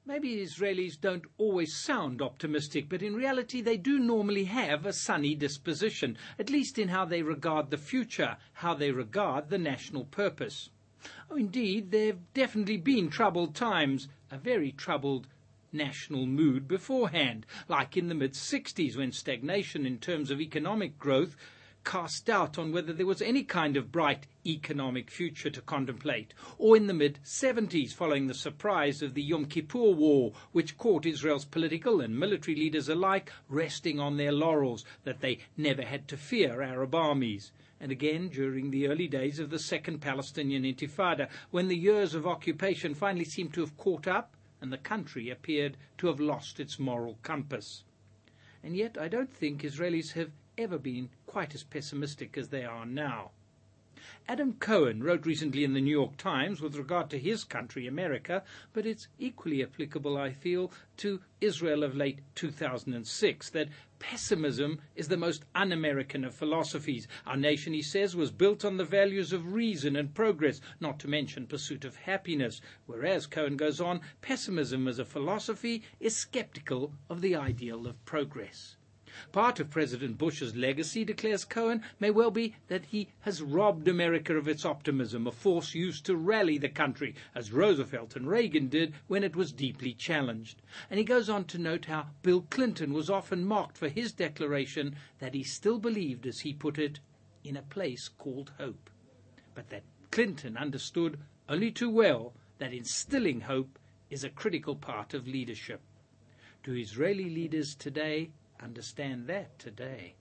Maybe Israelis don't always sound optimistic, but in reality they do normally have a sunny disposition, at least in how they regard the future, how they regard the national purpose. Oh, indeed, there have definitely been troubled times, a very troubled national mood beforehand, like in the mid-60s when stagnation in terms of economic growth cast doubt on whether there was any kind of bright economic future to contemplate, or in the mid-70s following the surprise of the Yom Kippur War, which caught Israel's political and military leaders alike resting on their laurels that they never had to fear Arab armies. And again during the early days of the Second Palestinian Intifada, when the years of occupation finally seemed to have caught up and the country appeared to have lost its moral compass. And yet I don't think Israelis have ever been quite as pessimistic as they are now. Adam Cohen wrote recently in the New York Times with regard to his country, America, but it's equally applicable, I feel, to Israel of late 2006, that pessimism is the most un-American of philosophies. Our nation, he says, was built on the values of reason and progress, not to mention pursuit of happiness, whereas, Cohen goes on, pessimism as a philosophy is skeptical of the ideal of progress. Part of President Bush's legacy, declares Cohen, may well be that he has robbed America of its optimism, a force used to rally the country, as Roosevelt and Reagan did when it was deeply challenged. And he goes on to note how Bill Clinton was often mocked for his declaration that he still believed, as he put it, in a place called hope. But that Clinton understood only too well that instilling hope is a critical part of leadership. Do Israeli leaders today understand that today?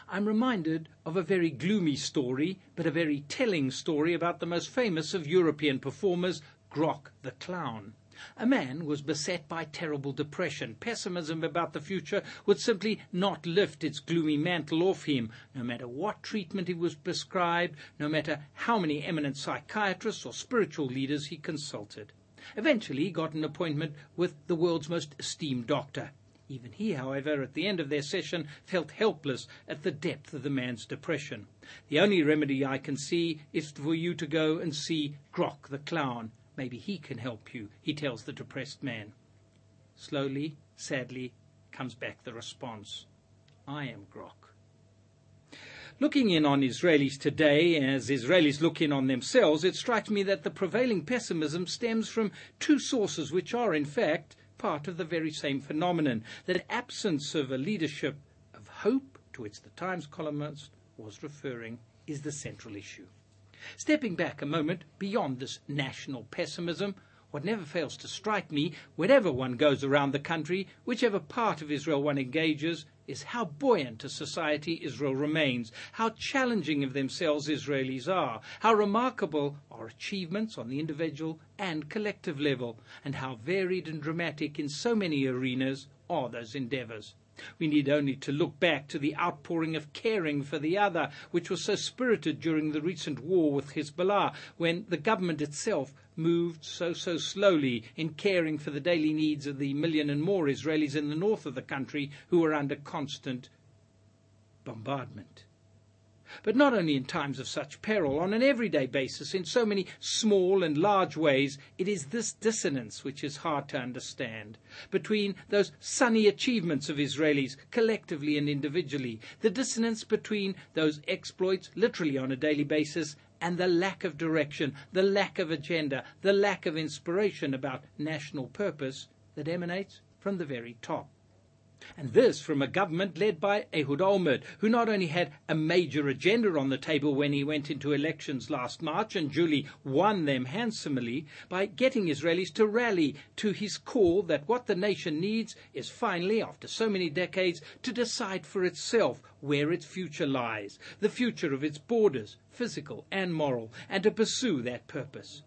I'm reminded of a very gloomy story, but a very telling story about the most famous of European performers, Grok the clown. A man was beset by terrible depression. Pessimism about the future would simply not lift its gloomy mantle off him, no matter what treatment he was prescribed, no matter how many eminent psychiatrists or spiritual leaders he consulted. Eventually he got an appointment with the world's most esteemed doctor. Even he, however, at the end of their session, felt helpless at the depth of the man's depression. The only remedy I can see is for you to go and see Grok the clown. Maybe he can help you, he tells the depressed man. Slowly, sadly, comes back the response. I am Grok. Looking in on Israelis today, as Israelis look in on themselves, it strikes me that the prevailing pessimism stems from two sources which are, in fact, part of the very same phenomenon, that absence of a leadership of hope, to which the Times columnist was referring, is the central issue. Stepping back a moment beyond this national pessimism, what never fails to strike me, whenever one goes around the country, whichever part of Israel one engages, is how buoyant a society Israel remains, how challenging of themselves Israelis are, how remarkable are achievements on the individual and collective level, and how varied and dramatic in so many arenas are those endeavors. We need only to look back to the outpouring of caring for the other, which was so spirited during the recent war with Hezbollah, when the government itself moved so slowly in caring for the daily needs of the million and more Israelis in the north of the country who were under constant bombardment. But not only in times of such peril, on an everyday basis, in so many small and large ways, it is this dissonance which is hard to understand, between those sunny achievements of Israelis, collectively and individually, the dissonance between those exploits, literally on a daily basis, and the lack of direction, the lack of agenda, the lack of inspiration about national purpose that emanates from the very top. And this from a government led by Ehud Olmert, who not only had a major agenda on the table when he went into elections last March and duly won them handsomely by getting Israelis to rally to his call that what the nation needs is finally, after so many decades, to decide for itself where its future lies, the future of its borders, physical and moral, and to pursue that purpose.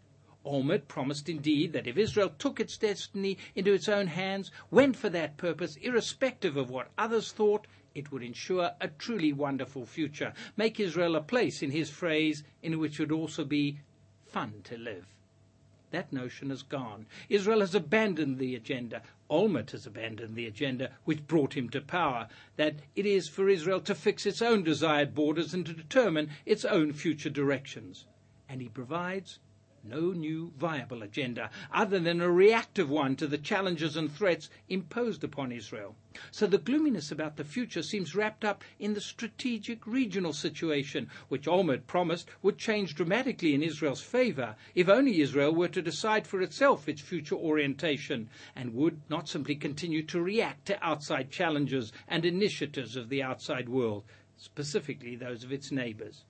Olmert promised indeed that if Israel took its destiny into its own hands, went for that purpose, irrespective of what others thought, it would ensure a truly wonderful future, make Israel a place, in his phrase, in which it would also be fun to live. That notion has gone. Israel has abandoned the agenda. Olmert has abandoned the agenda which brought him to power, that it is for Israel to fix its own desired borders and to determine its own future directions. And he provides No new viable agenda, other than a reactive one to the challenges and threats imposed upon Israel. So the gloominess about the future seems wrapped up in the strategic regional situation, which Olmert promised would change dramatically in Israel's favor if only Israel were to decide for itself its future orientation, and would not simply continue to react to outside challenges and initiatives of the outside world, specifically those of its neighbors.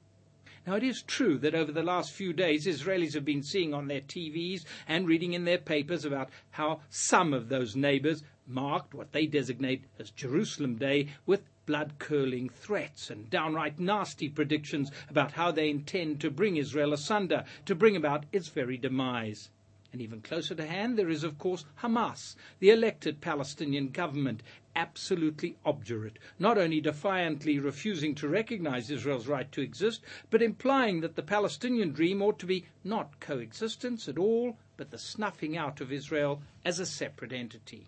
Now, it is true that over the last few days, Israelis have been seeing on their TVs and reading in their papers about how some of those neighbors marked what they designate as Jerusalem Day with blood-curdling threats and downright nasty predictions about how they intend to bring Israel asunder, to bring about its very demise. And even closer to hand, there is, of course, Hamas, the elected Palestinian government, absolutely obdurate, not only defiantly refusing to recognize Israel's right to exist, but implying that the Palestinian dream ought to be not coexistence at all, but the snuffing out of Israel as a separate entity.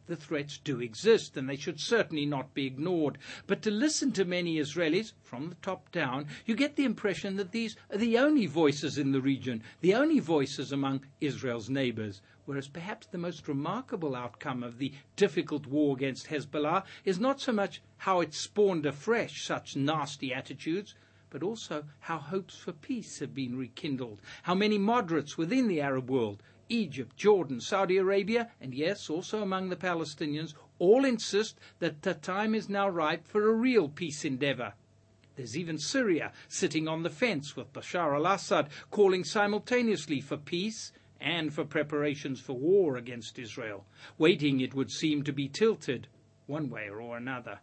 The threats do exist, and they should certainly not be ignored. But to listen to many Israelis, from the top down, you get the impression that these are the only voices in the region, the only voices among Israel's neighbors, whereas perhaps the most remarkable outcome of the difficult war against Hezbollah is not so much how it spawned afresh such nasty attitudes, but also how hopes for peace have been rekindled, how many moderates within the Arab world, Egypt, Jordan, Saudi Arabia, and yes, also among the Palestinians, all insist that the time is now ripe for a real peace endeavor. There's even Syria sitting on the fence with Bashar al-Assad calling simultaneously for peace and for preparations for war against Israel, waiting, it would seem, to be tilted one way or another.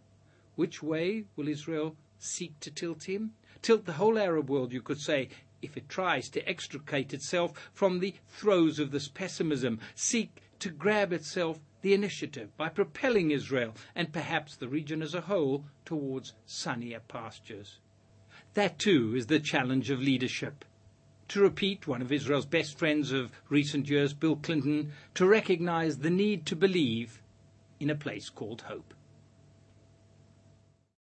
Which way will Israel seek to tilt him? Tilt the whole Arab world, you could say, if it tries to extricate itself from the throes of this pessimism, seek to grab itself the initiative by propelling Israel and perhaps the region as a whole towards sunnier pastures. That too is the challenge of leadership. To repeat one of Israel's best friends of recent years, Bill Clinton, to recognize the need to believe in a place called hope.